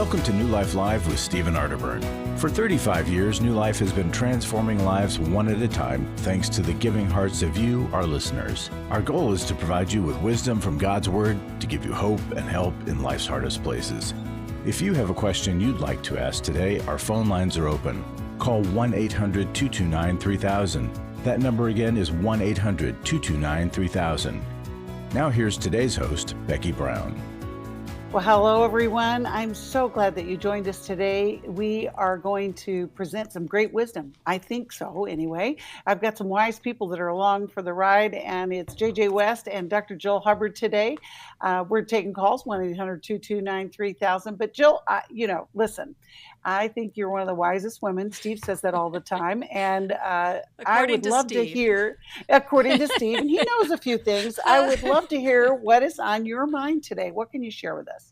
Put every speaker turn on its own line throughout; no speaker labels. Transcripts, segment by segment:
Welcome to New Life Live with Stephen Arterburn. For 35 years, New Life has been transforming lives one at a time thanks to the giving hearts of you, our listeners. Our goal is to provide you with wisdom from God's Word to give you hope and help in life's hardest places. If you have a question you'd like to ask today, our phone lines are open. Call 1-800-229-3000. That number again is 1-800-229-3000. Now here's today's host, Becky Brown.
Well, hello, everyone. I'm so glad that you joined us today. We are going to present some great wisdom. I think so, anyway. I've got some wise people that are along for the ride, and it's JJ West and Dr. Jill Hubbard today. We're taking calls, 1-800-229-3000. But Jill, listen, I think you're one of the wisest women. Steve says that all the time. And I would love to hear, according to Steve, and he knows a few things, I would love to hear what is on your mind today. What can you share with us?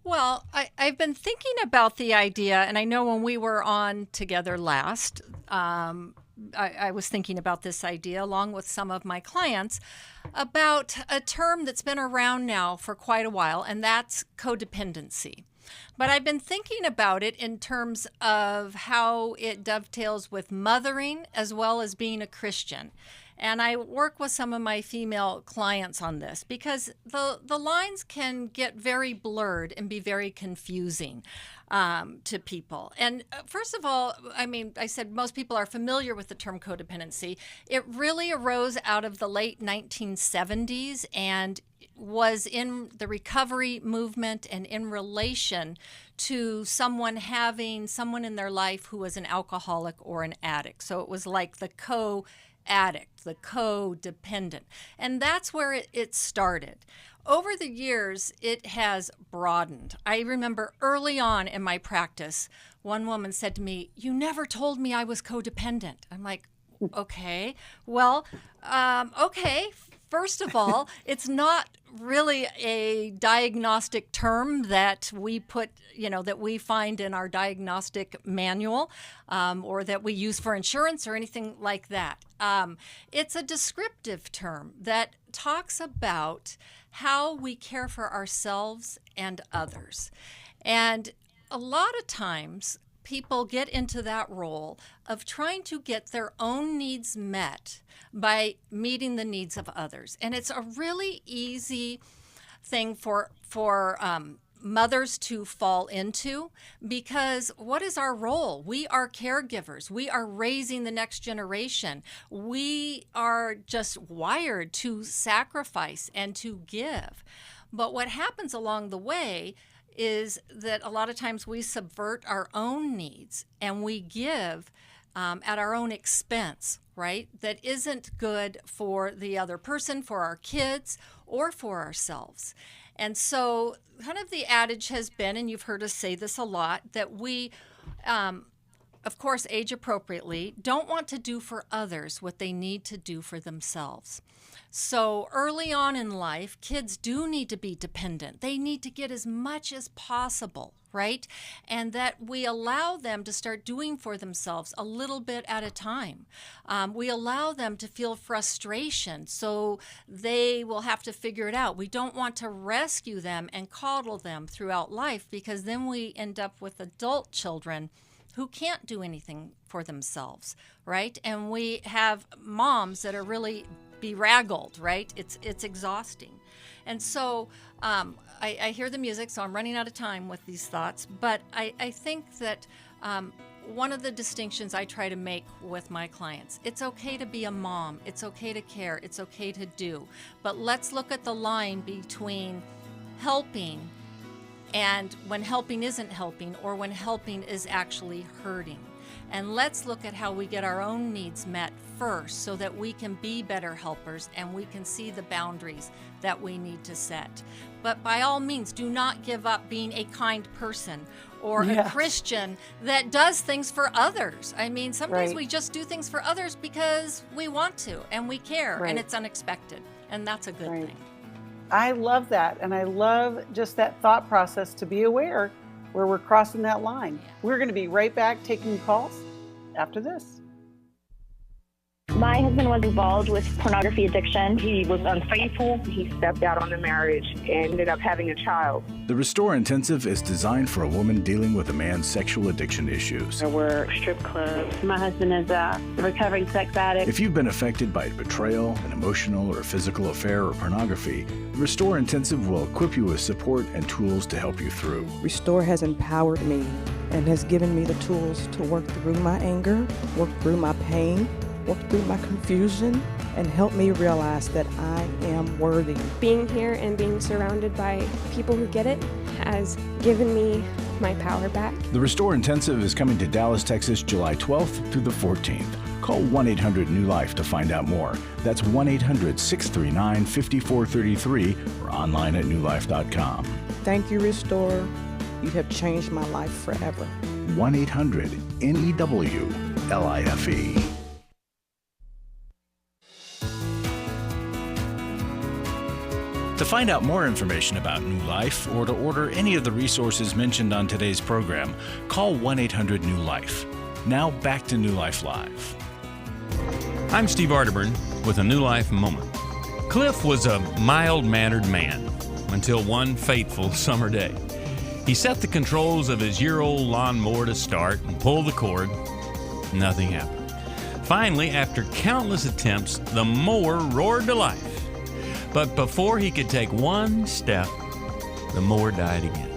Well, I've been thinking about the idea, and I know when we were on together last, I was thinking about this idea along with some of my clients about a term that's been around now for quite a while, and that's codependency. But I've been thinking about it in terms of how it dovetails with mothering as well as being a Christian. And I work with some of my female clients on this because the lines can get very blurred and be very confusing to people. And first of all, I said most people are familiar with the term codependency. It really arose out of the late 1970s and was in the recovery movement and in relation to someone having someone in their life who was an alcoholic or an addict. So it was like the co-addict, the codependent. And that's where it started. Over the years, it has broadened. I remember early on in my practice, one woman said to me, "You never told me I was codependent." I'm like, okay, well, okay. First of all, it's not really a diagnostic term that we put, that we find in our diagnostic manual or that we use for insurance or anything like that. It's a descriptive term that talks about how we care for ourselves and others. And a lot of times, people get into that role of trying to get their own needs met by meeting the needs of others. And it's a really easy thing for mothers to fall into because what is our role? We are caregivers. We are raising the next generation. We are just wired to sacrifice and to give. But what happens along the way is that a lot of times we subvert our own needs and we give at our own expense, right? That isn't good for the other person, for our kids, or for ourselves. And so kind of the adage has been, and you've heard us say this a lot, that we, of course, age appropriately, don't want to do for others what they need to do for themselves. So early on in life, kids do need to be dependent. They need to get as much as possible, right? And that we allow them to start doing for themselves a little bit at a time. We allow them to feel frustration, so they will have to figure it out. We don't want to rescue them and coddle them throughout life because then we end up with adult children who can't do anything for themselves, right? And we have moms that are really beraggled, right? It's exhausting. And so I hear the music, so I'm running out of time with these thoughts, but I think that one of the distinctions I try to make with my clients, it's okay to be a mom, it's okay to care, it's okay to do, but let's look at the line between helping and when helping isn't helping or when helping is actually hurting. And let's look at how we get our own needs met first so that we can be better helpers and we can see the boundaries that we need to set. But by all means, do not give up being a kind person or a Christian that does things for others. I mean, sometimes we just do things for others because we want to and we care and it's unexpected. And that's a good thing.
I love that. And I love just that thought process to be aware where we're crossing that line. We're going to be right back taking calls after this.
My husband was involved with pornography addiction.
He was unfaithful. He stepped out on the marriage and ended up having a child.
The Restore Intensive is designed for a woman dealing with a man's sexual addiction issues.
There were strip clubs. My husband is a recovering sex addict.
If you've been affected by betrayal, an emotional or physical affair, or pornography, the Restore Intensive will equip you with support and tools to help you through.
Restore has empowered me and has given me the tools to work through my anger, work through my pain, work through my confusion, and help me realize that I am worthy.
Being here and being surrounded by people who get it has given me my power back.
The Restore Intensive is coming to Dallas, Texas, July 12th through the 14th. Call 1-800-NEW-LIFE to find out more. That's 1-800-639-5433 or online at newlife.com.
Thank you, Restore. You have changed my life forever.
1-800-NEW-LIFE. To find out more information about New Life or to order any of the resources mentioned on today's program, call 1-800-NEW-LIFE. Now back to New Life Live.
I'm Steve Arterburn with a New Life moment. Cliff was a mild-mannered man until one fateful summer day. He set the controls of his year-old lawnmower to start and pulled the cord. Nothing happened. Finally, after countless attempts, the mower roared to life. But before he could take one step, the mower died again.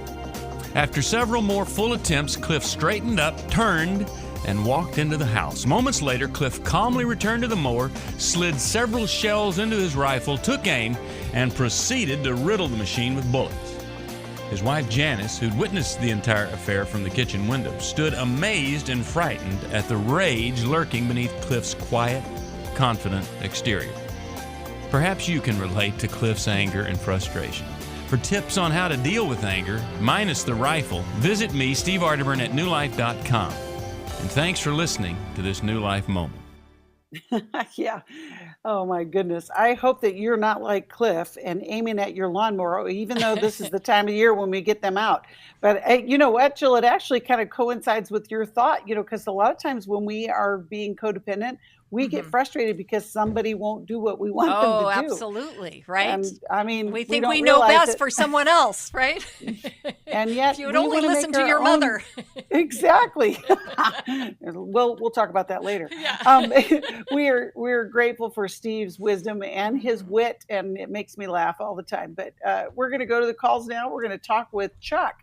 After several more full attempts, Cliff straightened up, turned, and walked into the house. Moments later, Cliff calmly returned to the mower, slid several shells into his rifle, took aim, and proceeded to riddle the machine with bullets. His wife Janice, who'd witnessed the entire affair from the kitchen window, stood amazed and frightened at the rage lurking beneath Cliff's quiet, confident exterior. Perhaps you can relate to Cliff's anger and frustration. For tips on how to deal with anger, minus the rifle, visit me, Steve Arterburn, at newlife.com. And thanks for listening to this New Life moment.
Yeah. Oh my goodness. I hope that you're not like Cliff and aiming at your lawnmower, even though this is the time of year when we get them out. But you know what, Jill, it actually kind of coincides with your thought, because a lot of times when we are being codependent, we get frustrated because somebody won't do what we want them to do.
Oh, absolutely, right?
And I mean,
we think
don't
we know
realize
best for someone else, right?
And yet,
if you would only listen to your mother.
Exactly. We'll talk about that later.
Yeah.
We're grateful for Steve's wisdom and his wit, and it makes me laugh all the time. But we're going to go to the calls now. We're going to talk with Chuck.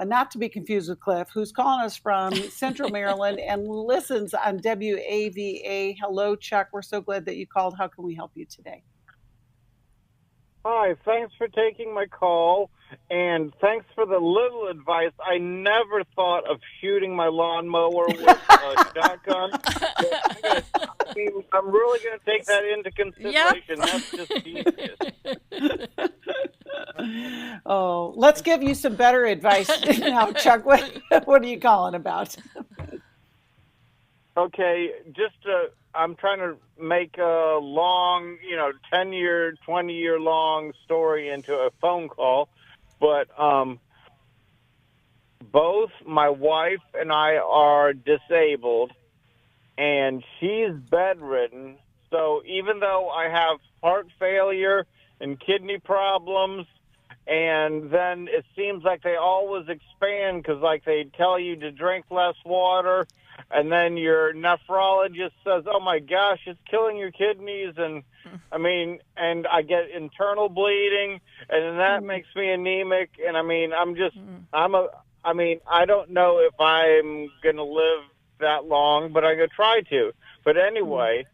Not to be confused with Cliff, who's calling us from Central Maryland and listens on WAVA. Hello, Chuck. We're so glad that you called. How can we help you today?
Hi, thanks for taking my call, and thanks for the little advice. I never thought of shooting my lawnmower with a shotgun. I'm really going to take that into consideration. Yep. That's just genius.
Oh, let's give you some better advice now, Chuck. What are you calling about?
Okay, I'm trying to make a long, 10-year, 20-year long story into a phone call, but both my wife and I are disabled, and she's bedridden. So even though I have heart failure and kidney problems, and then it seems like they always expand because, they tell you to drink less water, and then your nephrologist says, "Oh my gosh, it's killing your kidneys," and and I get internal bleeding, and then that makes me anemic, and I don't know if I'm gonna live that long, but I'm gonna try to. But anyway.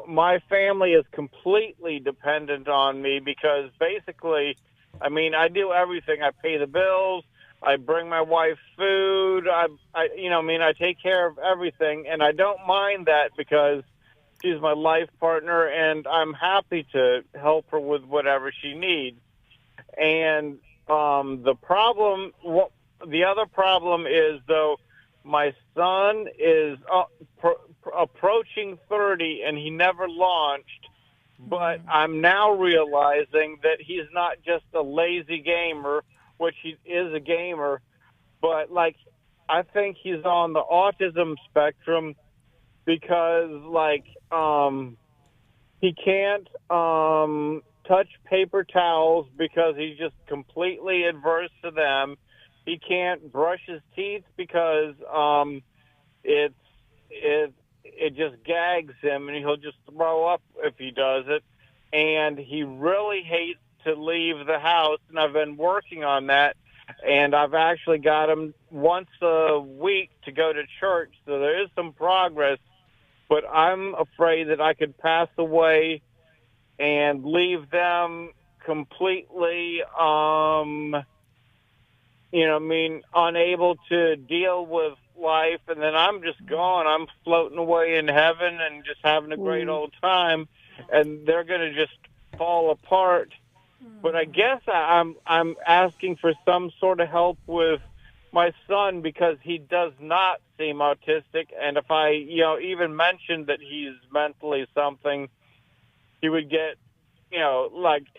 My family is completely dependent on me because basically, I do everything. I pay the bills. I bring my wife food. I take care of everything, and I don't mind that because she's my life partner, and I'm happy to help her with whatever she needs. And the other problem is, though, my son is approaching 30, and he never launched. But I'm now realizing that he's not just a lazy gamer, which he is a gamer, but I think he's on the autism spectrum because he can't touch paper towels because he's just completely adverse to them. He can't brush his teeth because it just gags him, and he'll just throw up if he does it. And he really hates to leave the house, and I've been working on that. And I've actually got him once a week to go to church, so there is some progress. But I'm afraid that I could pass away and leave them completely, unable to deal with life, and then I'm just gone. I'm floating away in heaven and just having a great old time, and they're going to just fall apart. But I guess I'm asking for some sort of help with my son because he does not seem autistic, and if I even mentioned that he's mentally something, he would get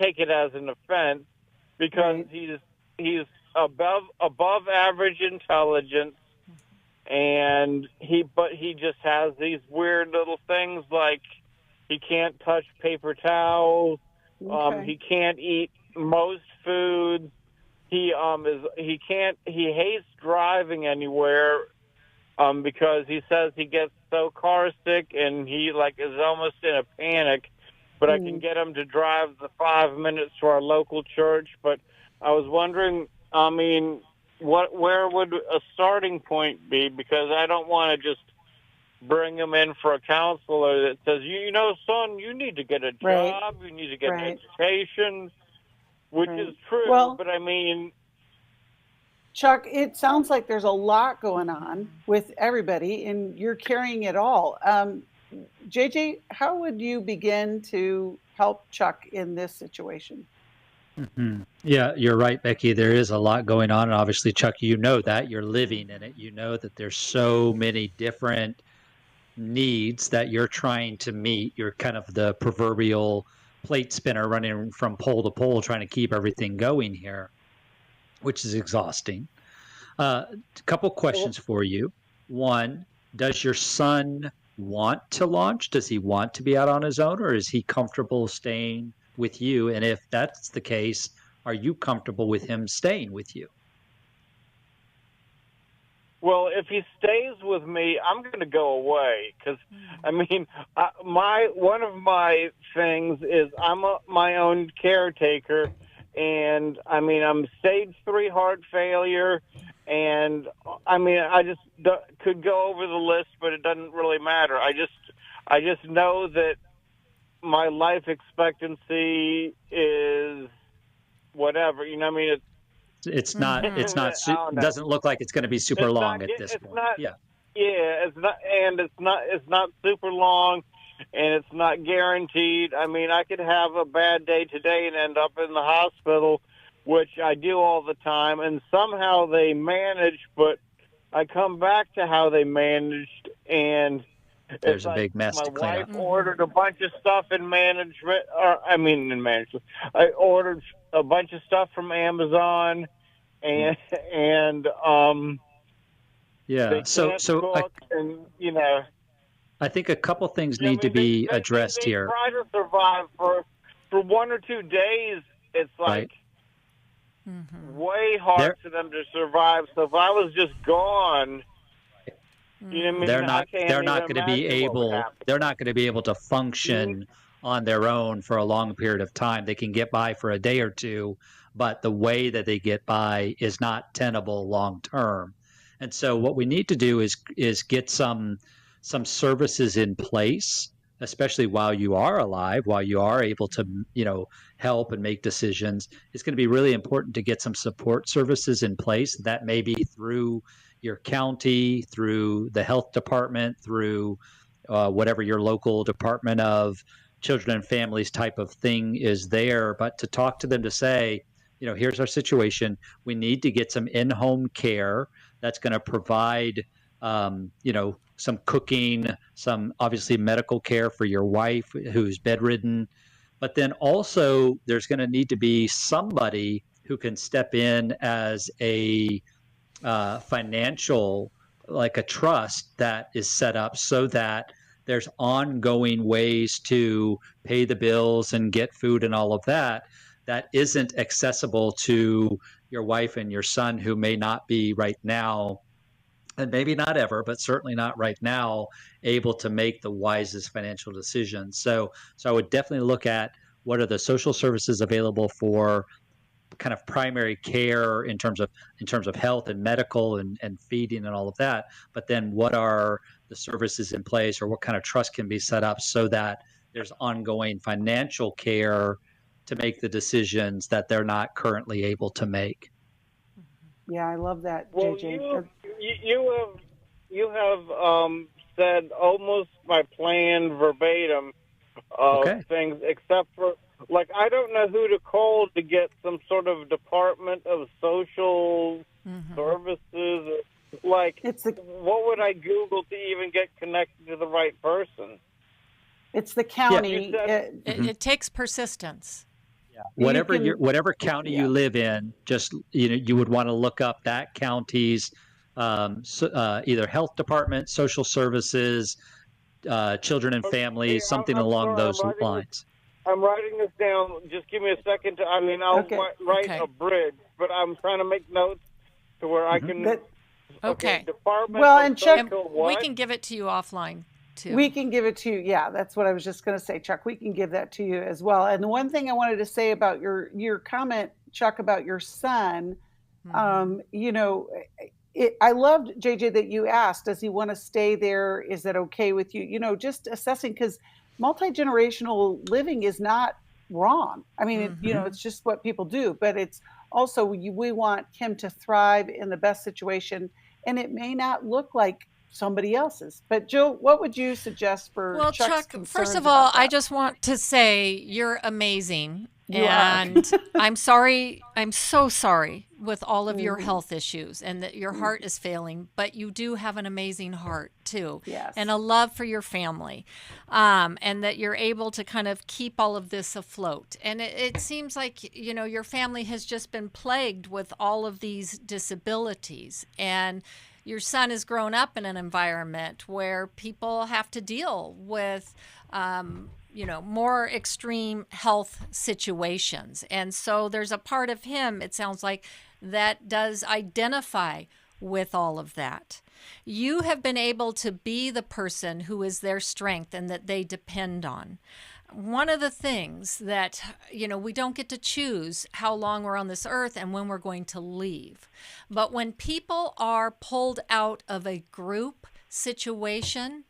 take it as an offense because he's above average intelligence, and he just has these weird little things like he can't touch paper towels. He can't eat most foods. He hates driving anywhere because he says he gets so car sick and he is almost in a panic. But I can get him to drive the 5 minutes to our local church. But I was wondering, where would a starting point be? Because I don't want to just bring him in for a counselor that says, son, you need to get a job, you need to get an education, which is true.
Well,
but
Chuck, it sounds like there's a lot going on with everybody, and you're carrying it all. JJ, how would you begin to help Chuck in this situation?
Mm-hmm. Yeah, you're right, Becky. There is a lot going on. And obviously, Chuck, you know that. You're living in it. You know that there's so many different needs that you're trying to meet. You're kind of the proverbial plate spinner running from pole to pole, trying to keep everything going here, which is exhausting. A couple questions for you. One, does your son want to launch? Does he want to be out on his own, or is he comfortable staying with you? And if that's the case, are you comfortable with him staying with you?
Well, if he stays with me, I'm going to go away because, one of my things is I'm my own caretaker, and I'm stage 3 heart failure, and I just could go over the list, but it doesn't really matter. I just know that my life expectancy is whatever. It's
doesn't look like it's going to be super long at this point.
It's not super long, and it's not guaranteed. I could have a bad day today and end up in the hospital, which I do all the time, and somehow they manage, but I come back to how they managed, and
there's a big mess to clean up.
My wife ordered a bunch of stuff in management. I ordered a bunch of stuff from Amazon, and
I think a couple things need to be addressed here.
They try to survive for 1 or 2 days. It's way hard for them to survive. So if I was just gone,
they're not going to be able to function on their own for a long period of time. They can get by for a day or two, but the way that they get by is not tenable long term. And so what we need to do is get some services in place, especially while you are alive, while you are able to, help and make decisions. It's going to be really important to get some support services in place. That may be through your county, through the health department, through whatever your local Department of Children and Families type of thing is there. But to talk to them to say, here's our situation. We need to get some in-home care that's going to provide, some cooking, some obviously medical care for your wife who's bedridden. But then also there's going to need to be somebody who can step in as a financial, like a trust that is set up so that there's ongoing ways to pay the bills and get food and all of that isn't accessible to your wife and your son, who may not be right now, and maybe not ever, but certainly not right now, able to make the wisest financial decisions. So I would definitely look at what are the social services available for kind of primary care in terms of health and medical and feeding and all of that. But then what are the services in place, or what kind of trust can be set up so that there's ongoing financial care to make the decisions that they're not currently able to make.
Yeah, I love that,
well,
JJ.
You have said almost my plan verbatim of things, except for, like, I don't know who to call to get some sort of Department of Social Services. Like, what would I Google to even get connected to the right person?
It's the county.
Yeah.
It takes persistence.
Yeah. Whatever county you live in, just you would want to look up that county's either health department, social services, children and families, something along those lines.
I'm writing this down. Just give me a second. I'll write a bridge, but I'm trying to make notes to where I can. Department.
Well, and Chuck,
we can give it to you offline too.
We can give it to you. Yeah, that's what I was just going to say, Chuck. We can give that to you as well. And the one thing I wanted to say about your comment, Chuck, about your son, I loved, JJ, that you asked, does he want to stay there? Is that okay with you? Just assessing, because multi-generational living is not wrong. I mean, it's just what people do, but it's also, we want him to thrive in the best situation, and it may not look like somebody else's. But Jill, what would you suggest for Chuck's
Chuck, first of all, I just want to say you're amazing. And I'm sorry. I'm so sorry with all of your health issues and that your heart is failing, but you do have an amazing heart too.
Yes.
And a love for your family. And that you're able to kind of keep all of this afloat. And it seems like, your family has just been plagued with all of these disabilities. And your son has grown up in an environment where people have to deal with, more extreme health situations. And so there's a part of him, it sounds like, that does identify with all of that. You have been able to be the person who is their strength and that they depend on. One of the things that, we don't get to choose how long we're on this earth and when we're going to leave. But when people are pulled out of a group situation,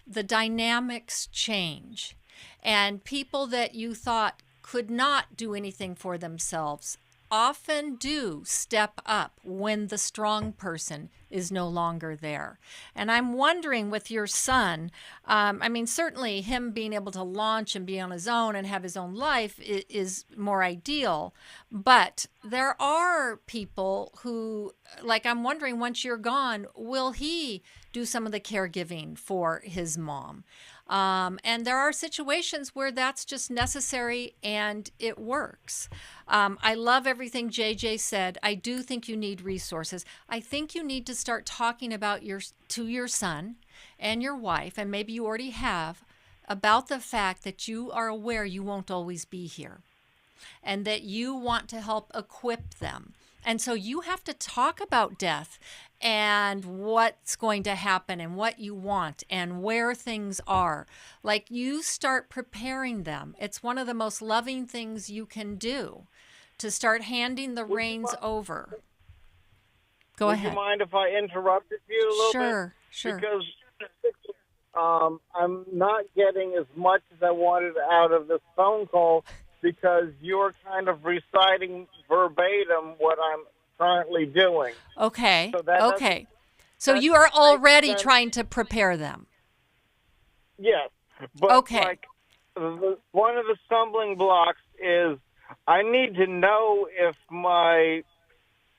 the dynamics change. And people that you thought could not do anything for themselves often do step up when the strong person is no longer there. And I'm wondering with your son, certainly him being able to launch and be on his own and have his own life is more ideal. But there are people who, I'm wondering, once you're gone, will he do some of the caregiving for his mom? And there are situations where that's just necessary and it works. I love everything JJ said. I do think you need resources. I think you need to start talking about to your son and your wife, and maybe you already have, about the fact that you are aware you won't always be here and that you want to help equip them. And so you have to talk about death and what's going to happen and what you want and where things are. You start preparing them. It's one of the most loving things you can do, to start handing the reins over. Go ahead.
Would you mind if I interrupted you a little bit?
Sure.
Because I'm not getting as much as I wanted out of this phone call, because you're kind of reciting verbatim what I'm currently doing.
Okay. So you are already trying to prepare them.
Yes. But one of the stumbling blocks is I need to know if my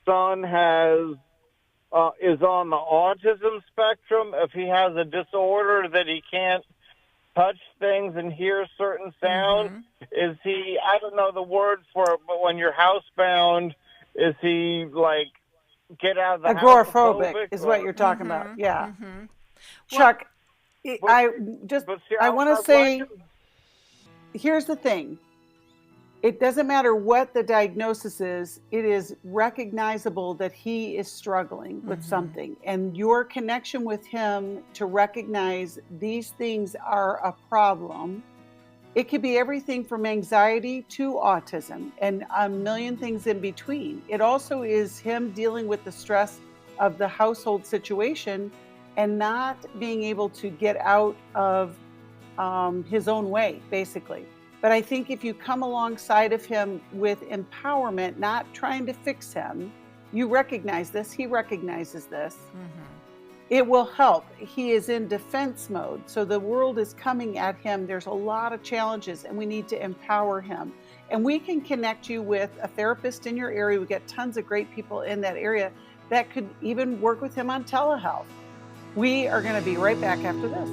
son is on the autism spectrum, if he has a disorder that he can't touch things and hear certain sounds. Is he, I don't know the word for it, but when you're housebound, is he get out of the
agoraphobic is what you're talking about. Yeah. Chuck, I want to say, here's the thing. It doesn't matter what the diagnosis is, it is recognizable that he is struggling with something. And your connection with him to recognize these things are a problem. It could be everything from anxiety to autism and a million things in between. It also is him dealing with the stress of the household situation and not being able to get out of his own way, basically. But I think if you come alongside of him with empowerment, not trying to fix him, you recognize this, he recognizes this, it will help. He is in defense mode. So the world is coming at him. There's a lot of challenges and we need to empower him. And we can connect you with a therapist in your area. We got tons of great people in that area that could even work with him on telehealth. We are going to be right back after this.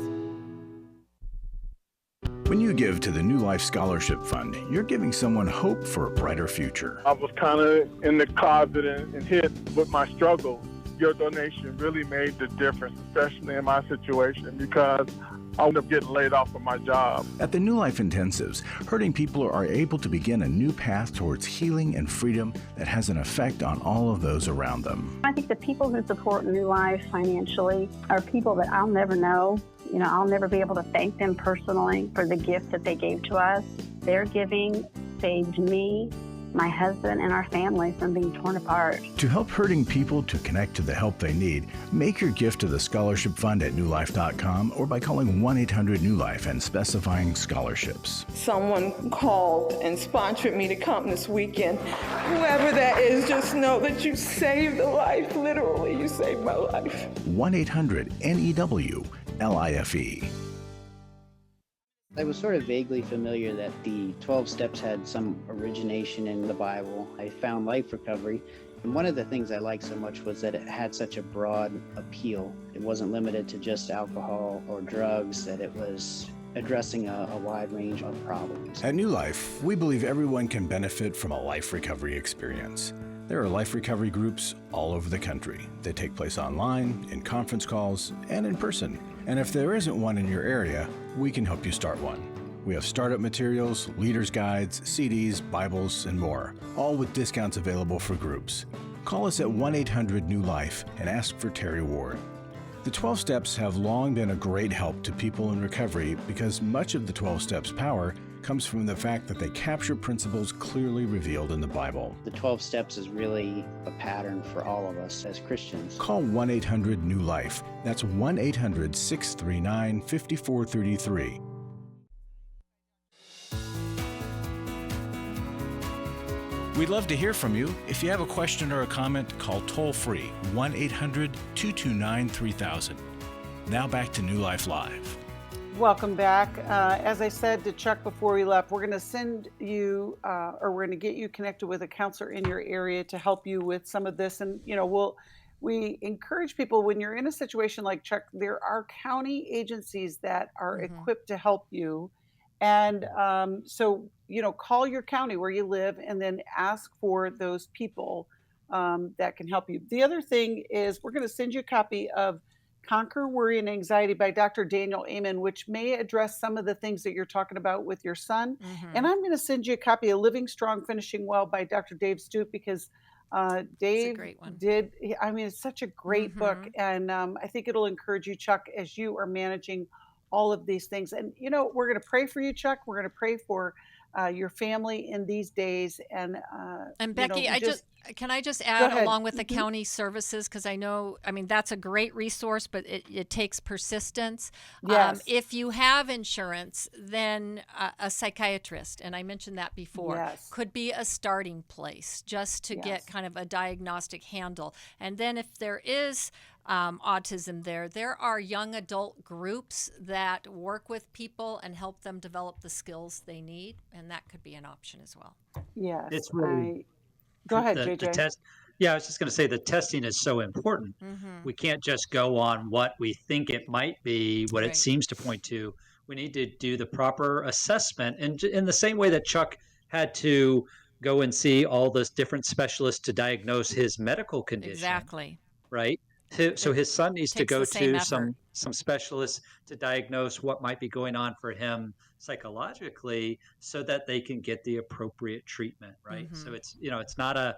When you give to the New Life Scholarship Fund, you're giving someone hope for a brighter future.
I was kind of in the closet and hit with my struggle. Your donation really made the difference, especially in my situation, because I would up getting laid off from my job.
At the New Life Intensives, hurting people are able to begin a new path towards healing and freedom that has an effect on all of those around them.
I think the people who support New Life financially are people that I'll never know. You know, I'll never be able to thank them personally for the gift that they gave to us. Their giving saved me, my husband, and our family from being torn apart.
To help hurting people to connect to the help they need, make your gift to the Scholarship Fund at newlife.com or by calling 1-800-NEW-LIFE and specifying scholarships.
Someone called and sponsored me to come this weekend. Whoever that is, just know that you saved a life. Literally, you saved my life.
1-800-NEW-LIFE.
I was sort of vaguely familiar that the 12 steps had some origination in the Bible. I found Life Recovery, and one of the things I liked so much was that it had such a broad appeal. It wasn't limited to just alcohol or drugs, that it was addressing a wide range of problems.
At New Life, we believe everyone can benefit from a life recovery experience. There are life recovery groups all over the country. They take place online, in conference calls, and in person. And if there isn't one in your area, we can help you start one. We have startup materials, leaders' guides, CDs, Bibles, and more, all with discounts available for groups. Call us at 1-800-NEW-LIFE and ask for Terry Ward. The 12 Steps have long been a great help to people in recovery because much of the 12 Steps' power comes from the fact that they capture principles clearly revealed in the Bible.
The 12 steps is really a pattern for all of us as Christians.
Call 1-800-NEW-LIFE. That's 1-800-639-5433. We'd love to hear from you. If you have a question or a comment, call toll-free 1-800-229-3000. Now back to New Life Live.
Welcome back. As I said to Chuck before we left, we're going to send you, or we're going to get you connected with a counselor in your area to help you with some of this. And, you know, we encourage people when you're in a situation like Chuck, there are county agencies that are equipped to help you. And so, you know, call your county where you live and then ask for those people that can help you. The other thing is we're going to send you a copy of Conquer Worry and Anxiety by Dr. Daniel Amen, which may address some of the things that you're talking about with your son. And I'm going to send you a copy of Living Strong, Finishing Well by Dr. Dave Stoop, because Dave did, I mean, it's such a great book. And I think it'll encourage you, Chuck, as you are managing all of these things. And, you know, we're going to pray for you, Chuck. We're going to pray for your family in these days. And
Becky,
you know,
can I just add along with the county services, because I know, I mean, that's a great resource, but it takes persistence.
Yes.
If you have insurance, then a psychiatrist, and I mentioned that before, could be a starting place just to get kind of a diagnostic handle. And then if there is autism there are young adult groups that work with people and help them develop the skills they need, and that could be an option as well.
Yes.
It's really...
Go ahead, JJ.
The test, I was just going to say the testing is so important. We can't just go on what we think it might be, what it seems to point to. We need to do the proper assessment. And in the same way that Chuck had to go and see all those different specialists to diagnose his medical condition.
Exactly.
Right?
So his son needs to
takes
go
the same
to
effort.
some specialists to diagnose what might be going on for him psychologically, so that they can get the appropriate treatment, right? So it's it's not a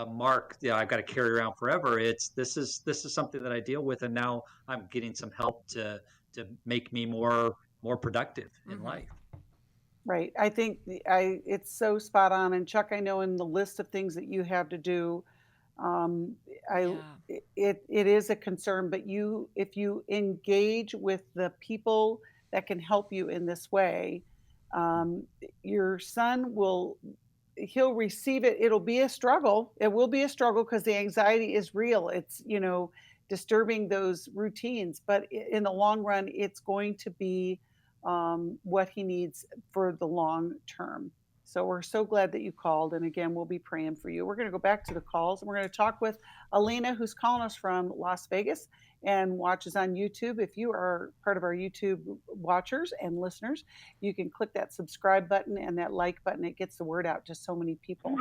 mark I've got to carry around forever. It's this is something that I deal with, and now I'm getting some help to make me more productive in life.
Right. I think it's so spot on. And Chuck, I know in the list of things that you have to do, um, it is a concern. But if you engage with the people that can help you in this way, your son he'll receive it. It'll be a struggle. It will be a struggle because the anxiety is real. It's disturbing those routines, but in the long run, it's going to be what he needs for the long term. So we're so glad that you called. And again, we'll be praying for you. We're going to go back to the calls, and we're going to talk with Alina, who's calling us from Las Vegas and watches on YouTube. If you are part of our YouTube watchers and listeners, you can click that subscribe button and that like button. It gets the word out to so many people.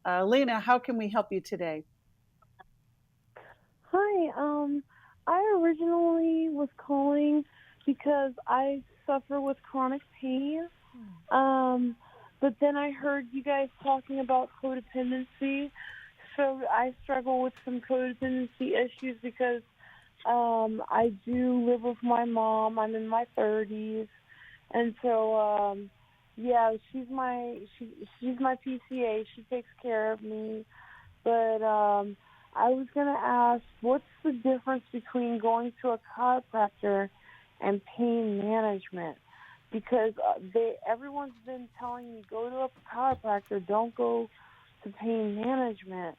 Alina, how can we help you today?
Hi. I originally was calling because I suffer with chronic pain. But then I heard you guys talking about codependency. So I struggle with some codependency issues because I do live with my mom. I'm in my 30s. And so, she's my PCA. She takes care of me. But I was going to ask, what's the difference between going to a chiropractor and pain management? Because everyone's been telling me, go to a chiropractor, don't go to pain management.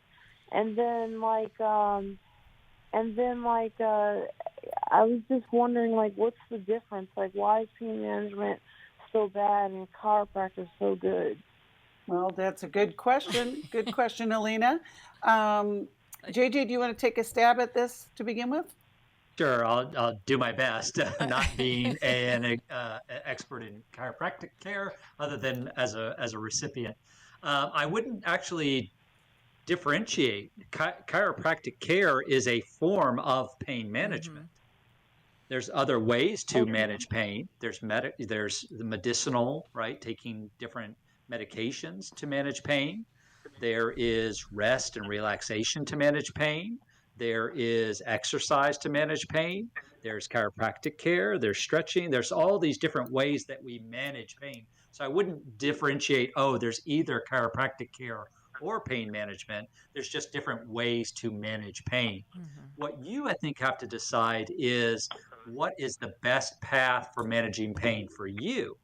And then I was just wondering, what's the difference? Why is pain management so bad and chiropractor so good?
Well, that's a good question. Good question, Alina. JJ, do you want to take a stab at this to begin with?
Sure, I'll do my best. Not being an expert in chiropractic care, other than as a recipient, I wouldn't actually differentiate. Chiropractic care is a form of pain management. There's other ways to manage pain. There's the medicinal, right? Taking different medications to manage pain. There is rest and relaxation to manage pain. There is exercise to manage pain. There's chiropractic care. There's stretching. There's all these different ways that we manage pain. So I wouldn't differentiate, there's either chiropractic care or pain management. There's just different ways to manage pain. What you, I think, have to decide is what is the best path for managing pain for you,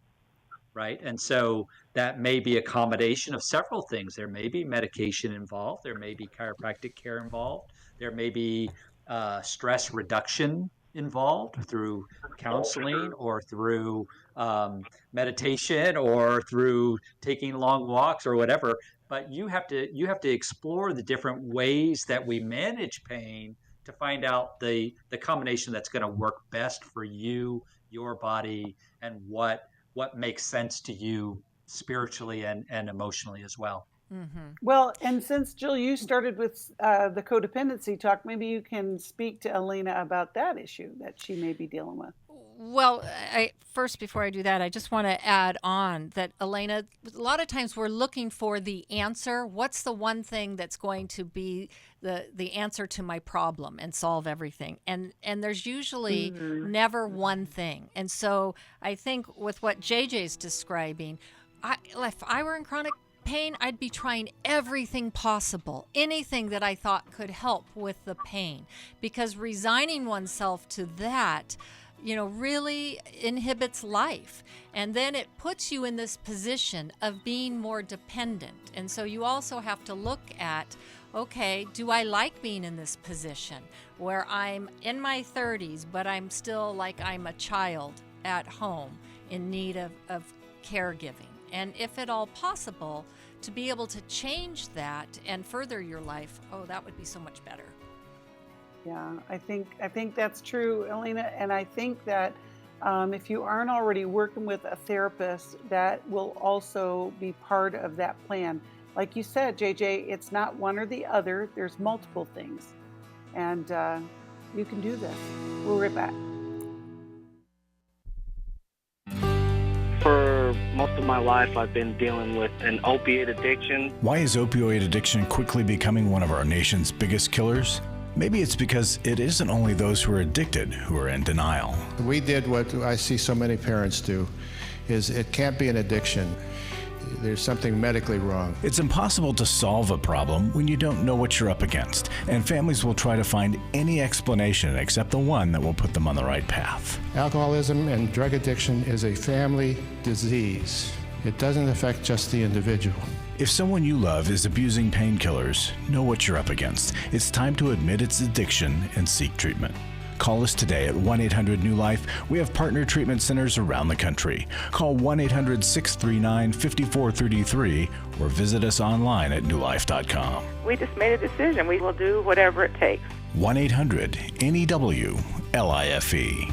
right? And so that may be a combination of several things. There may be medication involved. There may be chiropractic care involved. There may be stress reduction involved through counseling or through meditation or through taking long walks or whatever. But you have to explore the different ways that we manage pain to find out the combination that's going to work best for you, your body, and what makes sense to you spiritually and emotionally as well.
Well, and since Jill, you started with the codependency talk, maybe you can speak to Alina about that issue that she may be dealing with.
Well, first, before I do that, I just want to add on that, Elena, a lot of times we're looking for the answer. What's the one thing that's going to be the answer to my problem and solve everything? And there's usually never one thing. And so I think with what JJ's describing, if I were in chronic pain, I'd be trying everything possible, anything that I thought could help with the pain, because resigning oneself to that really inhibits life. And then it puts you in this position of being more dependent. And so you also have to look at, okay, do I like being in this position where I'm in my 30s, but I'm still like I'm a child at home in need of caregiving? And if at all possible, to be able to change that and further your life, that would be so much better.
Yeah, I think that's true, Alina. And I think that if you aren't already working with a therapist, that will also be part of that plan. Like you said, JJ, it's not one or the other. There's multiple things. And you can do this. We'll be right back.
For most of my life, I've been dealing with an opiate addiction.
Why is opioid addiction quickly becoming one of our nation's biggest killers? Maybe it's because it isn't only those who are addicted who are in denial.
We did what I see so many parents do, is it can't be an addiction. There's something medically wrong.
It's impossible to solve a problem when you don't know what you're up against, and families will try to find any explanation except the one that will put them on the right path.
Alcoholism and drug addiction is a family disease. It doesn't affect just the individual.
If someone you love is abusing painkillers, know what you're up against. It's time to admit its addiction and seek treatment. Call us today at 1-800-NEW-LIFE. We have partner treatment centers around the country. Call 1-800-639-5433 or visit us online at newlife.com.
We just made a decision. We will do whatever it takes.
1-800-NEW-LIFE.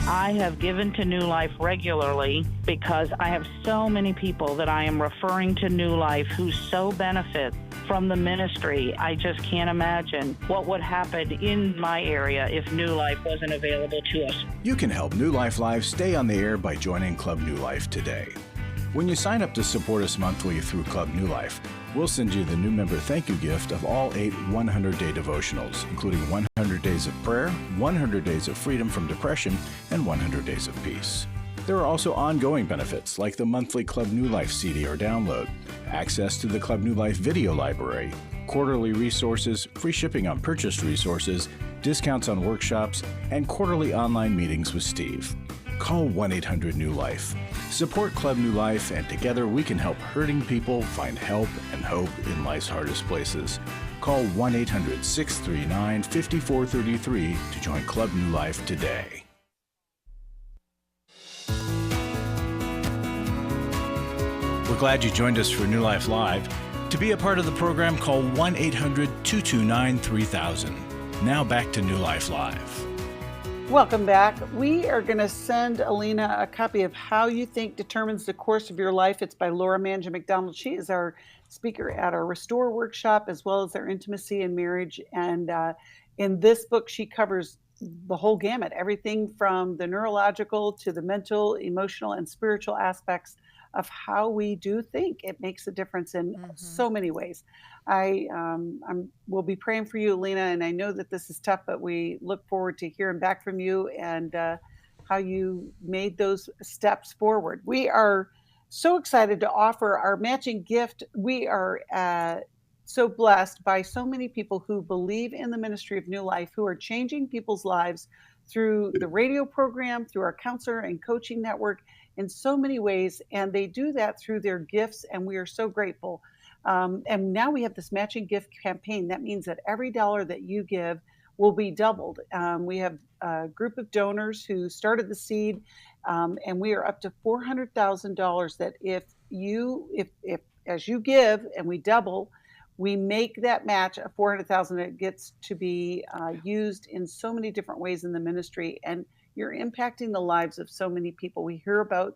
I have given to New Life regularly because I have so many people that I am referring to New Life who so benefit from the ministry. I just can't imagine what would happen in my area if New Life wasn't available to us.
You can help New Life Live stay on the air by joining Club New Life today. When you sign up to support us monthly through Club New Life, we'll send you the new member thank you gift of all 8 100-day devotionals, including 100 days of prayer, 100 days of freedom from depression, and 100 days of peace. There are also ongoing benefits like the monthly Club New Life CD or download, access to the Club New Life video library, quarterly resources, free shipping on purchased resources, discounts on workshops, and quarterly online meetings with Steve. Call 1-800-NEW-LIFE. Support Club New Life, and together we can help hurting people find help and hope in life's hardest places. Call 1-800-639-5433 to join Club New Life today. We're glad you joined us for New Life Live. To be a part of the program, call 1-800-229-3000. Now back to New Life Live.
Welcome back. We are going to send Alina a copy of How You Think Determines the Course of Your Life. It's by Laura Manja McDonald. She is our speaker at our Restore workshop, as well as our Intimacy and Marriage. And in this book, she covers the whole gamut, everything from the neurological to the mental, emotional, and spiritual aspects of how we do think. It makes a difference in so many ways. I will be praying for you, Alina, and I know that this is tough, but we look forward to hearing back from you and how you made those steps forward. We are so excited to offer our matching gift. We are so blessed by so many people who believe in the ministry of New Life, who are changing people's lives through the radio program, through our counselor and coaching network, in so many ways, and they do that through their gifts, and we are so grateful. And now we have this matching gift campaign. That means that every dollar that you give will be doubled. We have a group of donors who started the seed, and we are up to $400,000 that if as you give and we double, we make that match of $400,000. It gets to be used in so many different ways in the ministry, and you're impacting the lives of so many people. We hear about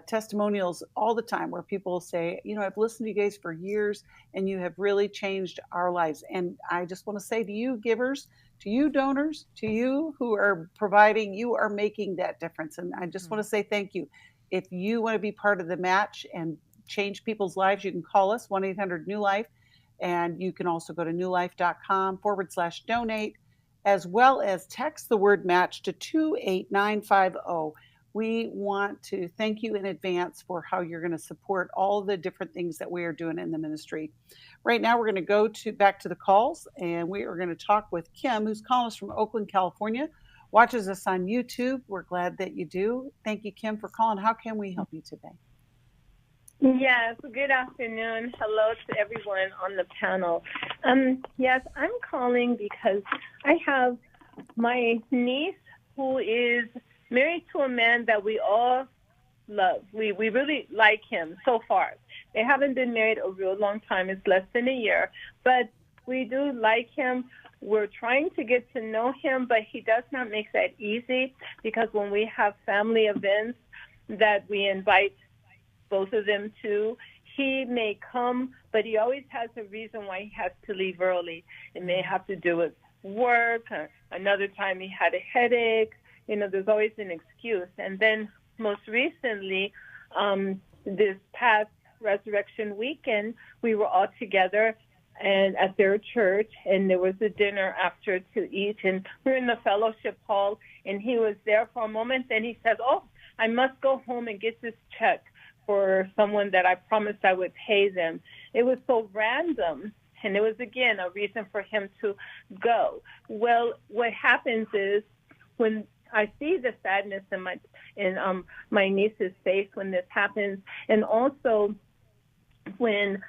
testimonials all the time where people say, I've listened to you guys for years and you have really changed our lives. And I just want to say to you givers, to you donors, to you who are providing, you are making that difference. And I just want to say thank you. If you want to be part of the match and change people's lives, you can call us 1-800-NEW-LIFE. And you can also go to newlife.com/donate, as well as text the word match to 28950. We want to thank you in advance for how you're going to support all the different things that we are doing in the ministry. Right now, we're going to go back to the calls, and we are going to talk with Kim, who's calling us from Oakland, California, watches us on YouTube. We're glad that you do. Thank you, Kim, for calling. How can we help you today?
Yes, good afternoon. Hello to everyone on the panel. Yes, I'm calling because I have my niece who is married to a man that we all love. We really like him so far. They haven't been married a real long time. It's less than a year, but we do like him. We're trying to get to know him, but he does not make that easy because when we have family events that we invite both of them to, he may come, but he always has a reason why he has to leave early. It may have to do with work. Another time he had a headache. There's always an excuse. And then most recently, this past Resurrection Weekend, we were all together and at their church, and there was a dinner after to eat, and we were in the fellowship hall, and he was there for a moment. Then he says, "Oh, I must go home and get this check for someone that I promised I would pay them." It was so random, and it was, again, a reason for him to go. Well, what happens is when I see the sadness in my niece's face when this happens, and also when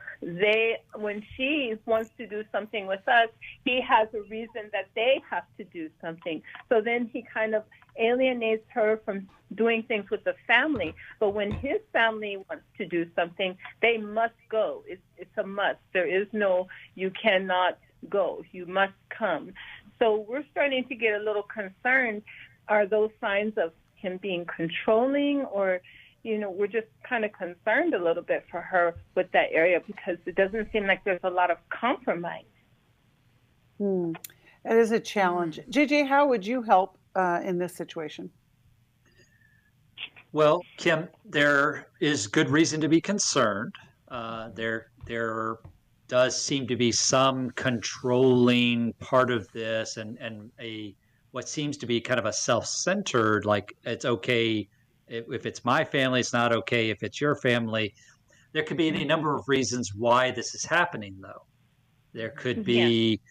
she wants to do something with us, he has a reason that they have to do something. So then he kind of alienates her from doing things with the family. But when his family wants to do something, they must go. It's a must. There is no, you cannot go. You must come. So we're starting to get a little concerned. Are those signs of him being controlling, or we're just kind of concerned a little bit for her with that area because it doesn't seem like there's a lot of compromise.
That is a challenge. JJ, how would you help in this situation?
Well, Kim, there is good reason to be concerned. There does seem to be some controlling part of this, and what seems to be kind of a self-centered, like it's okay. If it's my family, it's not okay. If it's your family, there could be any number of reasons why this is happening, though. There could be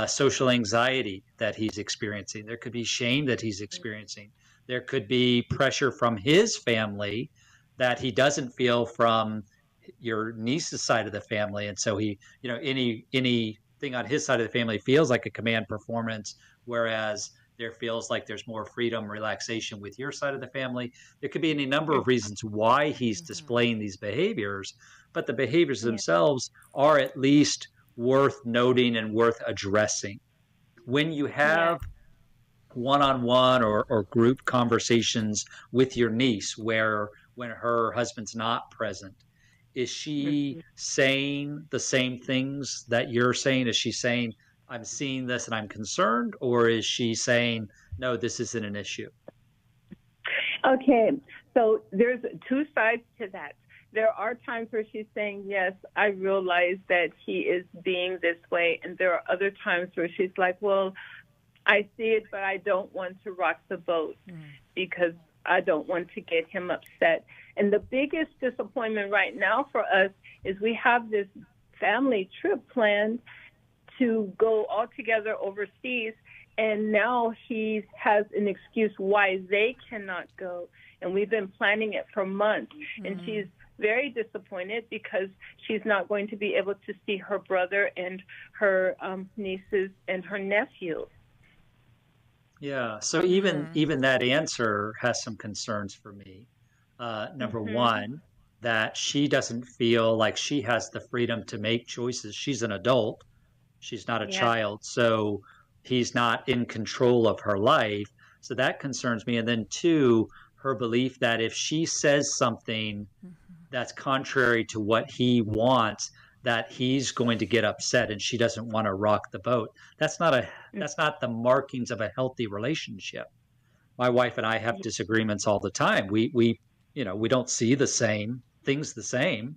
social anxiety that he's experiencing. There could be shame that he's experiencing. There could be pressure from his family that he doesn't feel from your niece's side of the family. And so he, anything on his side of the family feels like a command performance, whereas there feels like there's more freedom, relaxation with your side of the family. There could be any number of reasons why he's displaying these behaviors, but the behaviors themselves are at least worth noting and worth addressing. When you have one-on-one or group conversations with your niece when her husband's not present, is she saying the same things that you're saying? Is she saying, I'm seeing this and I'm concerned, or is she saying, no, this isn't an issue?
Okay, so there's two sides to that. There are times where she's saying, yes, I realize that he is being this way. And there are other times where she's like, well, I see it, but I don't want to rock the boat because I don't want to get him upset. And the biggest disappointment right now for us is we have this family trip planned to go all together overseas, and now he has an excuse why they cannot go. And we've been planning it for months, and she's very disappointed because she's not going to be able to see her brother and her nieces and her nephew.
Yeah, so even that answer has some concerns for me. Number one, that she doesn't feel like she has the freedom to make choices. She's an adult. She's not a child, so he's not in control of her life. So that concerns me. And then two, her belief that if she says something that's contrary to what he wants, that he's going to get upset and she doesn't want to rock the boat. That's not the markings of a healthy relationship. My wife and I have disagreements all the time. We don't see the same things the same,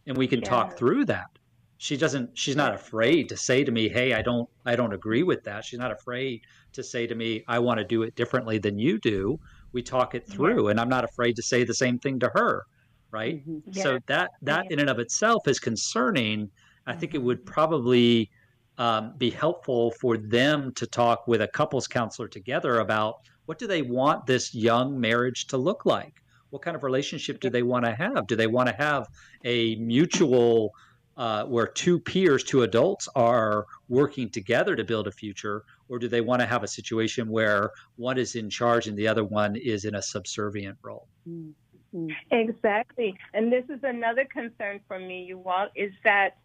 and we can talk through that. She's not afraid to say to me, hey, I don't agree with that. She's not afraid to say to me, I want to do it differently than you do. We talk it through, and I'm not afraid to say the same thing to her. Right. So that in and of itself is concerning. I think it would probably be helpful for them to talk with a couples counselor together about what do they want this young marriage to look like? What kind of relationship do they want to have? Do they want to have a mutual where two peers, two adults are working together to build a future, or do they want to have a situation where one is in charge and the other one is in a subservient role?
Exactly. And this is another concern for me, you all, is that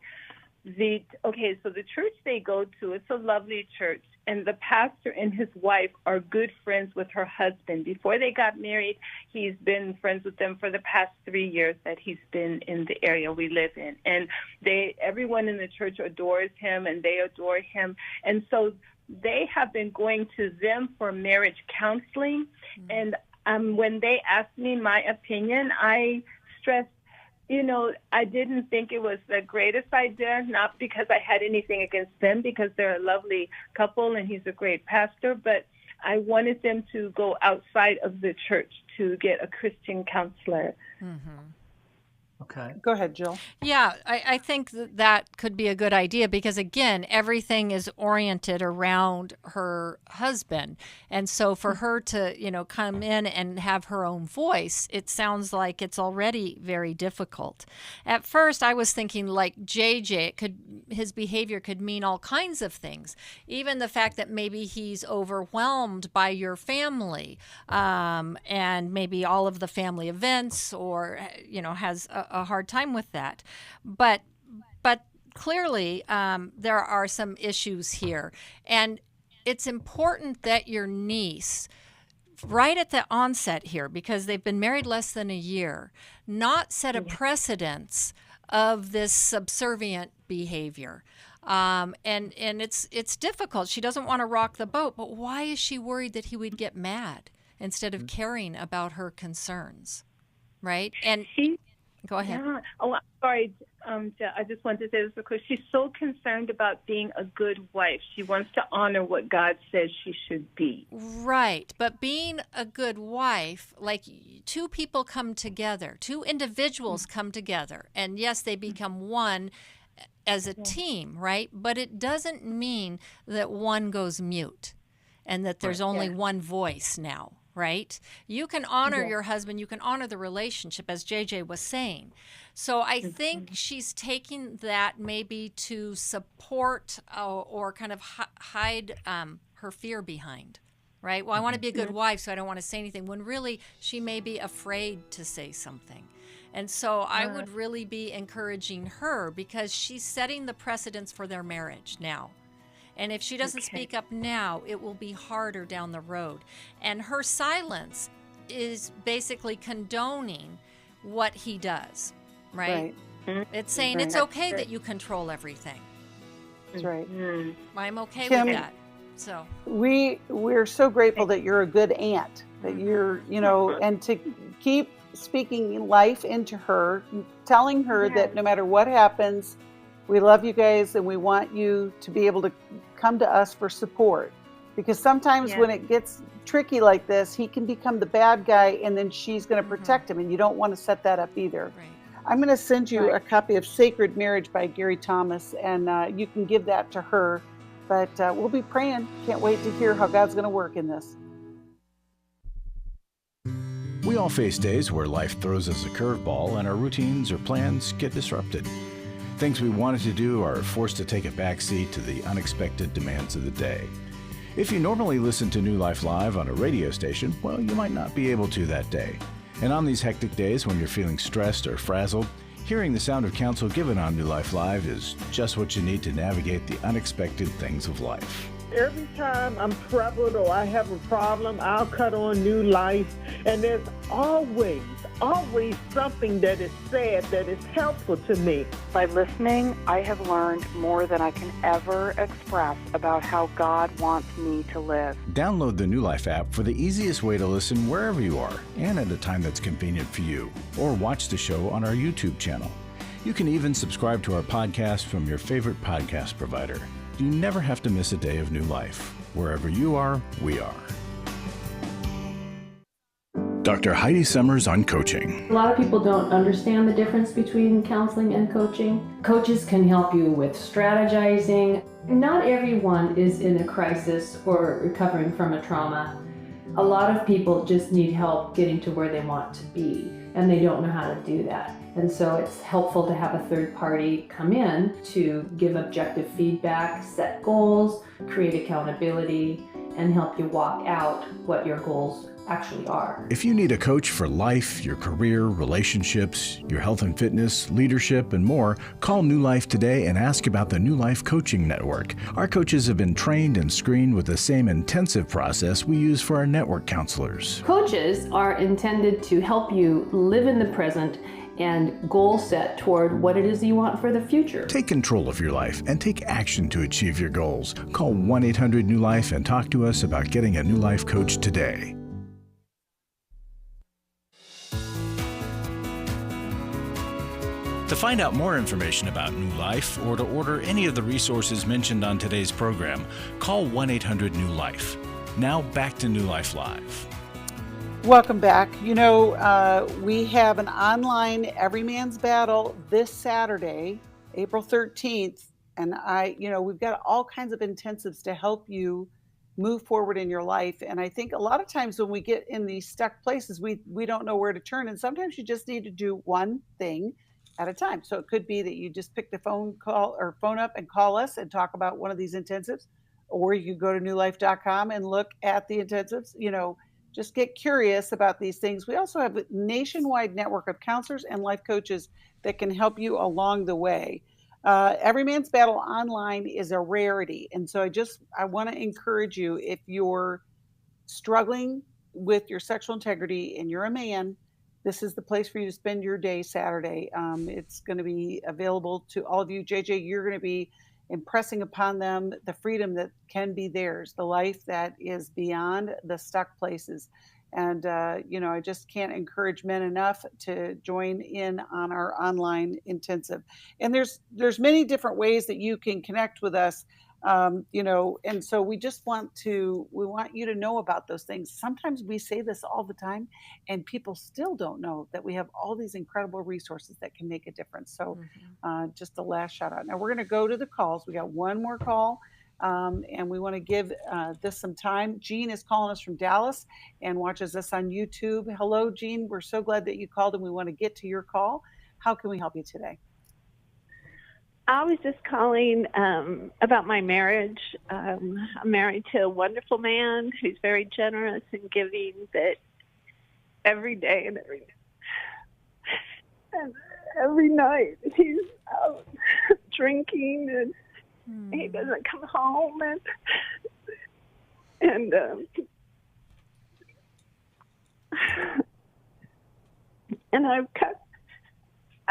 so the church they go to, it's a lovely church, and the pastor and his wife are good friends with her husband. Before they got married, he's been friends with them for the past 3 years that he's been in the area we live in. And everyone in the church adores him, and they adore him. And so they have been going to them for marriage counseling. And when they asked me my opinion, I stressed, I didn't think it was the greatest idea, not because I had anything against them, because they're a lovely couple and he's a great pastor, but I wanted them to go outside of the church to get a Christian counselor.
Mm-hmm.
Okay.
Go ahead, Jill.
Yeah, I think that could be a good idea because, again, everything is oriented around her husband. And so for her to, come in and have her own voice, it sounds like it's already very difficult. At first, I was thinking like JJ, his behavior could mean all kinds of things. Even the fact that maybe he's overwhelmed by your family and maybe all of the family events or, has a hard time with that. But clearly there are some issues here. And it's important that your niece, right at the onset here, because they've been married less than a year, not set a precedence of this subservient behavior. And it's difficult. She doesn't want to rock the boat, but why is she worried that he would get mad instead of caring about her concerns? Right? And go ahead.
Yeah. Oh, I'm sorry. I just wanted to say this because she's so concerned about being a good wife. She wants to honor what God says she should be.
Right. But being a good wife, like two people come together, two individuals come together, and yes, they become one as a team, right? But it doesn't mean that one goes mute and that there's only one voice now. Right? You can honor your husband. You can honor the relationship, as JJ was saying. So I think she's taking that maybe to support or kind of hide her fear behind. Right? Well, I want to be a good wife, so I don't want to say anything, when really she may be afraid to say something. And so I would really be encouraging her because she's setting the precedence for their marriage now. And if she doesn't speak up now, it will be harder down the road. And her silence is basically condoning what he does, right? It's saying it's okay that you control everything.
That's right.
I'm okay
Kim,
with that. So
we're so grateful that you're a good aunt, that you're, and to keep speaking life into her, telling her that no matter what happens, we love you guys and we want you to be able to come to us for support. Because sometimes when it gets tricky like this, he can become the bad guy and then she's going to protect him, and you don't want to set that up either.
Right.
I'm going to send you a copy of Sacred Marriage by Gary Thomas, and you can give that to her. But we'll be praying. Can't wait to hear how God's going to work in this.
We all face days where life throws us a curveball and our routines or plans get disrupted. Things we wanted to do are forced to take a backseat to the unexpected demands of the day. If you normally listen to New Life Live on a radio station, well, you might not be able to that day. And on these hectic days when you're feeling stressed or frazzled, hearing the sound of counsel given on New Life Live is just what you need to navigate the unexpected things of life.
Every time I'm troubled or I have a problem, I'll cut on New Life, and there's always something that is said that is helpful to me.
By listening, I have learned more than I can ever express about how God wants me to live.
Download the New Life app for the easiest way to listen wherever you are and at a time that's convenient for you, or watch the show on our YouTube channel. You can even subscribe to our podcast from your favorite podcast provider. You never have to miss a day of New Life. Wherever you are, we are. Dr. Heidi Summers on coaching.
A lot of people don't understand the difference between counseling and coaching. Coaches can help you with strategizing. Not everyone is in a crisis or recovering from a trauma. A lot of people just need help getting to where they want to be, and they don't know how to do that. And so it's helpful to have a third party come in to give objective feedback, set goals, create accountability, and help you walk out what your goals actually are.
If you need a coach for life, your career, relationships, your health and fitness, leadership, and more, call New Life today and ask about the New Life Coaching Network. Our coaches have been trained and screened with the same intensive process we use for our network counselors.
Coaches are intended to help you live in the present and goal set toward what it is you want for the future.
Take control of your life and take action to achieve your goals. Call 1-800-NEW-LIFE and talk to us about getting a New Life coach today. To find out more information about New Life or to order any of the resources mentioned on today's program, call 1-800-NEW-LIFE. Now back to New Life Live.
Welcome back. You know, we have an online Every Man's Battle this Saturday, April 13th. And we've got all kinds of intensives to help you move forward in your life. And I think a lot of times when we get in these stuck places, we don't know where to turn. And sometimes you just need to do one thing at a time. So it could be that you just pick the phone up and call us and talk about one of these intensives, or you go to newlife.com and look at the intensives. Just get curious about these things. We also have a nationwide network of counselors and life coaches that can help you along the way. Every Man's Battle online is a rarity. And so I want to encourage you, if you're struggling with your sexual integrity and you're a man, this is the place for you to spend your day Saturday. It's going to be available to all of you. JJ, you're going to be impressing upon them the freedom that can be theirs, the life that is beyond the stuck places. And, I just can't encourage men enough to join in on our online intensive. And there's many different ways that you can connect with us. And so we want you to know about those things. Sometimes we say this all the time and people still don't know that we have all these incredible resources that can make a difference. So just the last shout out. Now we're going to go to the calls. We got one more call and we want to give this some time. Jean is calling us from Dallas and watches us on YouTube. Hello, Jean. We're so glad that you called and we want to get to your call. How can we help you today?
I was just calling about my marriage. I'm married to a wonderful man who's very generous and giving, but every day and every night he's out drinking and he doesn't come home and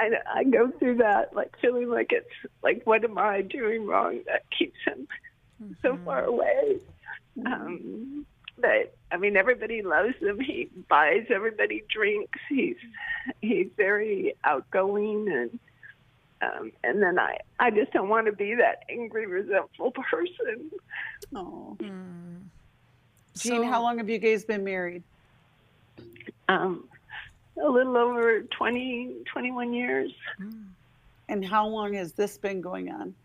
I go through that, feeling like it's like, what am I doing wrong that keeps him so far away? But everybody loves him. He buys everybody drinks. He's very outgoing, and then I just don't want to be that angry, resentful person.
Oh, Jean, how long have you guys been married?
A little over 21 years.
And how long has this been going on?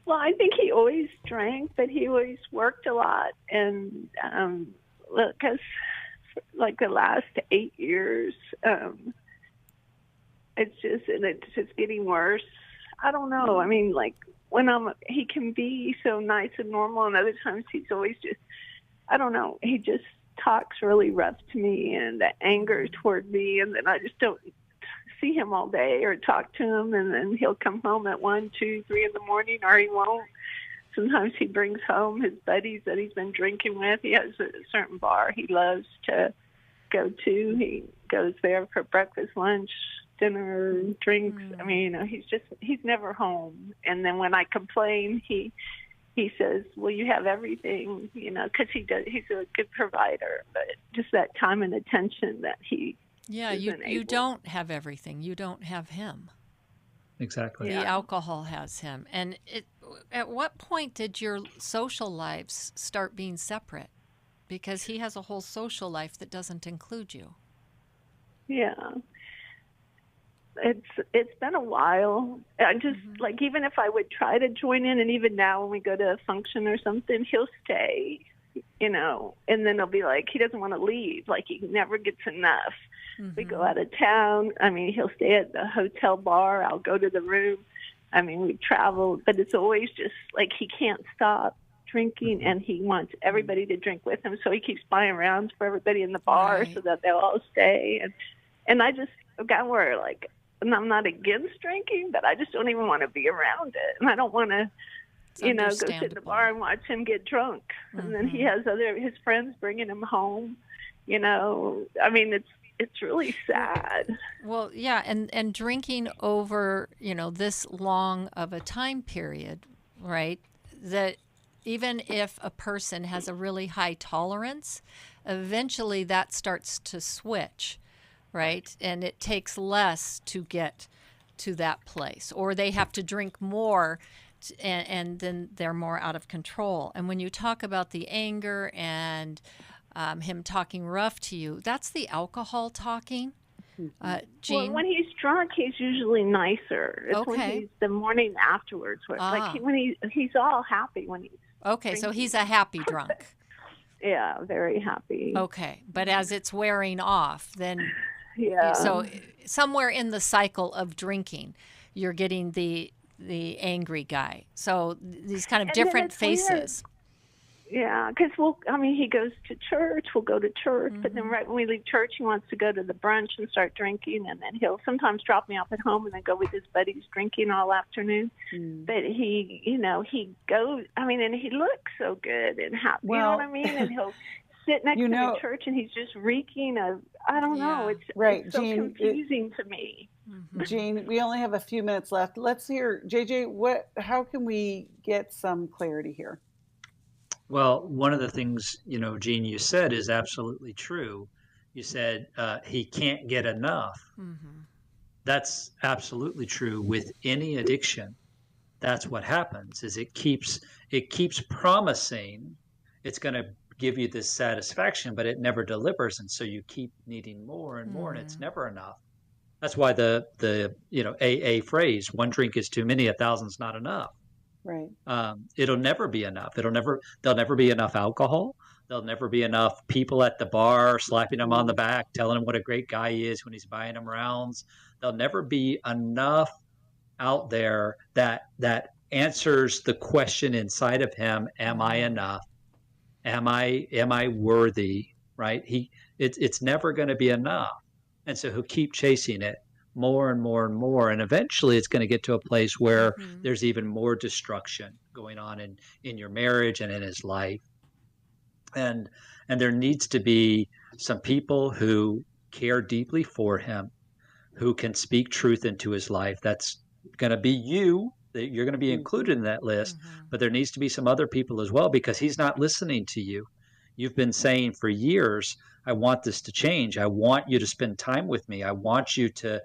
Well, I think he always drank, but he always worked a lot. And because the last 8 years, it's just getting worse. I don't know. When he can be so nice and normal, and other times he's always just, I don't know, he just talks really rough to me and the anger toward me, and then I just don't see him all day or talk to him, and then he'll come home at 1, 2, 3 in the morning, or he won't. Sometimes he brings home his buddies that he's been drinking with. He has a certain bar he loves to go to. He goes there for breakfast, lunch, dinner, drinks. He's never home. And then when I complain, he says, well, you have everything, because he's a good provider, but just that time and attention that he
you don't have everything. You don't have him.
Exactly.
The alcohol has him. And at what point did your social lives start being separate? Because he has a whole social life that doesn't include you.
Yeah. It's been a while. I just even if I would try to join in, and even now when we go to a function or something, he'll stay, and then he'll be like, he doesn't want to leave, like he never gets enough. We go out of town. He'll stay at the hotel bar. I'll go to the room. We travel, but it's always just like he can't stop. drinking, and he wants everybody to drink with him, so he keeps buying rounds for everybody in the bar so that they'll all stay. And I just got where, like, and I'm not against drinking, but I just don't even want to be around it. And I don't want to, go sit in the bar and watch him get drunk. And then he has his friends bringing him home. I mean, it's really sad.
Well, yeah, and drinking over, this long of a time period, right? That even if a person has a really high tolerance, eventually that starts to switch, right? And it takes less to get to that place, or they have to drink more, and then they're more out of control. And when you talk about the anger and him talking rough to you, that's the alcohol talking. Jean?
Well, when he's drunk, he's usually nicer. It's when he's the morning afterwards, when he's all happy when he's drinking.
So he's a happy drunk.
Yeah, very happy.
Okay, but as it's wearing off, then
yeah.
So somewhere in the cycle of drinking, you're getting the angry guy. So these kind of different faces.
Weird. Yeah, because he goes to church. We'll go to church, but then right when we leave church, he wants to go to the brunch and start drinking, and then he'll sometimes drop me off at home and then go with his buddies drinking all afternoon. But he goes. And he looks so good and happy. You know what I mean? And he'll sit next to the church, and he's just reeking of. I don't know. It's so
Jean,
confusing to me.
Jean, we only have a few minutes left. Let's hear, JJ. How can we get some clarity here?
Well, one of the things, Jean, you said is absolutely true. You said he can't get enough. That's absolutely true with any addiction. That's what happens, is it keeps promising it's going to give you this satisfaction, but it never delivers. And so you keep needing more and more, and it's never enough. That's why the AA phrase, one drink is too many, 1,000's not enough.
Right.
It'll never be enough. There'll never be enough alcohol. There'll never be enough people at the bar slapping him on the back, telling him what a great guy he is when he's buying him rounds. There'll never be enough out there that answers the question inside of him: am I enough? Am I worthy? Right? It's never going to be enough, and so he'll keep chasing it more and more and more, and eventually it's going to get to a place where there's even more destruction going on in your marriage and in his life. And there needs to be some people who care deeply for him, who can speak truth into his life. That's going to be you. You're going to be included in that list, but there needs to be some other people as well, because he's not listening to you. You've been saying for years, I want this to change. I want you to spend time with me. I want you to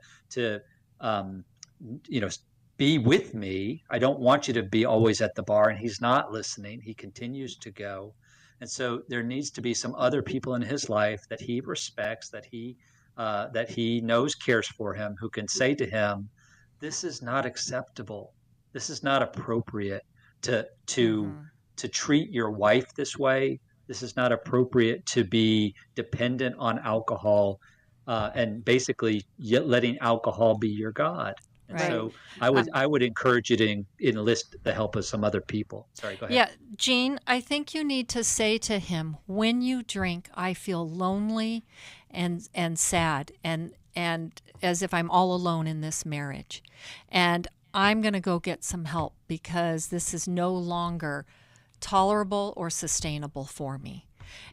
be with me. I don't want you to be always at the bar. And he's not listening. He continues to go. And so there needs to be some other people in his life that he respects, that he knows cares for him, who can say to him, this is not acceptable. This is not appropriate to treat your wife this way. This is not appropriate to be dependent on alcohol and basically letting alcohol be your God. And so I would encourage you to enlist the help of some other people. Sorry, go ahead.
Yeah, Jean, I think you need to say to him, when you drink, I feel lonely and sad and as if I'm all alone in this marriage. And I'm going to go get some help because this is no longer tolerable or sustainable for me.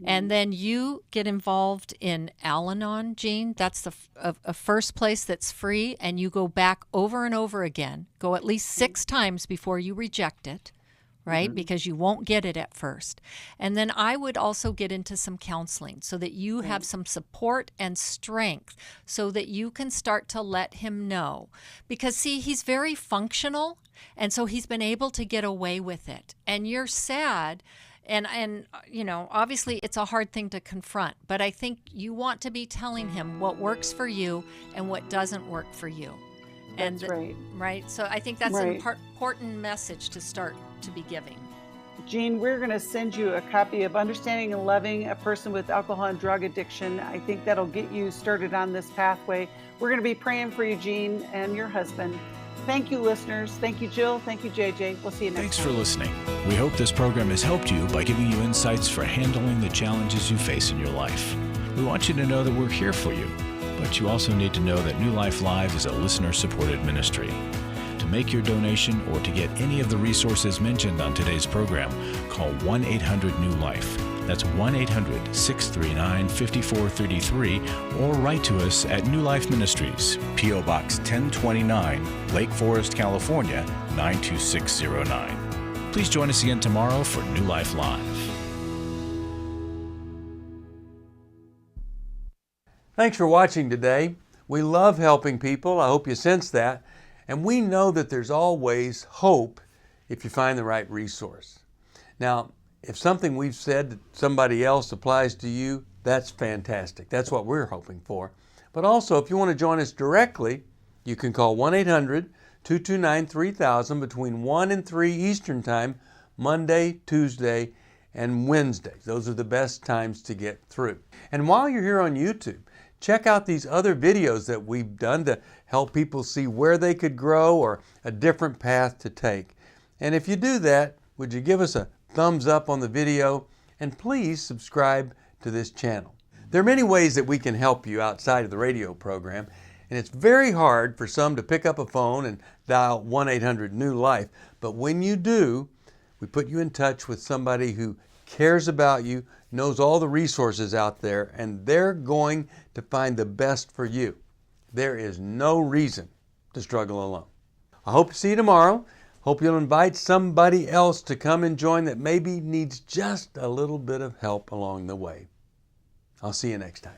And then you get involved in Al-Anon, Jean. That's a first place that's free, and you go back over and over again. Go at least 6 times before you reject it, right? Because you won't get it at first. And then I would also get into some counseling so that you have some support and strength so that you can start to let him know. Because, see, he's very functional, and so he's been able to get away with it. And you're sad. And obviously it's a hard thing to confront, but I think you want to be telling him what works for you and what doesn't work for you.
That's right.
Right? So I think that's an important message to start to be giving.
Jean, we're going to send you a copy of Understanding and Loving a Person with Alcohol and Drug Addiction. I think that'll get you started on this pathway. We're going to be praying for you, Jean, and your husband. Thank you, listeners. Thank you, Jill. Thank you, JJ. We'll see you next
Thanks
time.
for listening. We hope this program has helped you by giving you insights for handling the challenges you face in your life. We want you to know that we're here for you, but you also need to know that New Life Live is a listener-supported ministry. To make your donation or to get any of the resources mentioned on today's program, call 1-800-NEW-LIFE. That's 1-800-639-5433, or write to us at New Life Ministries, P.O. Box 1029, Lake Forest, California, 92609. Please join us again tomorrow for New Life Live.
Thanks for watching today. We love helping people. I hope you sense that. And we know that there's always hope if you find the right resource. Now, if something we've said to somebody else applies to you, that's fantastic. That's what we're hoping for. But also, if you want to join us directly, you can call 1-800-229-3000 between 1 and 3 Eastern Time, Monday, Tuesday, and Wednesdays. Those are the best times to get through. And while you're here on YouTube, check out these other videos that we've done to help people see where they could grow or a different path to take. And if you do that, would you give us a thumbs up on the video, and please subscribe to this channel. There are many ways that we can help you outside of the radio program, and it's very hard for some to pick up a phone and dial 1-800-NEW-LIFE, but when you do, we put you in touch with somebody who cares about you, knows all the resources out there, and they're going to find the best for you. There is no reason to struggle alone. I hope to see you tomorrow. Hope you'll invite somebody else to come and join that maybe needs just a little bit of help along the way. I'll see you next time.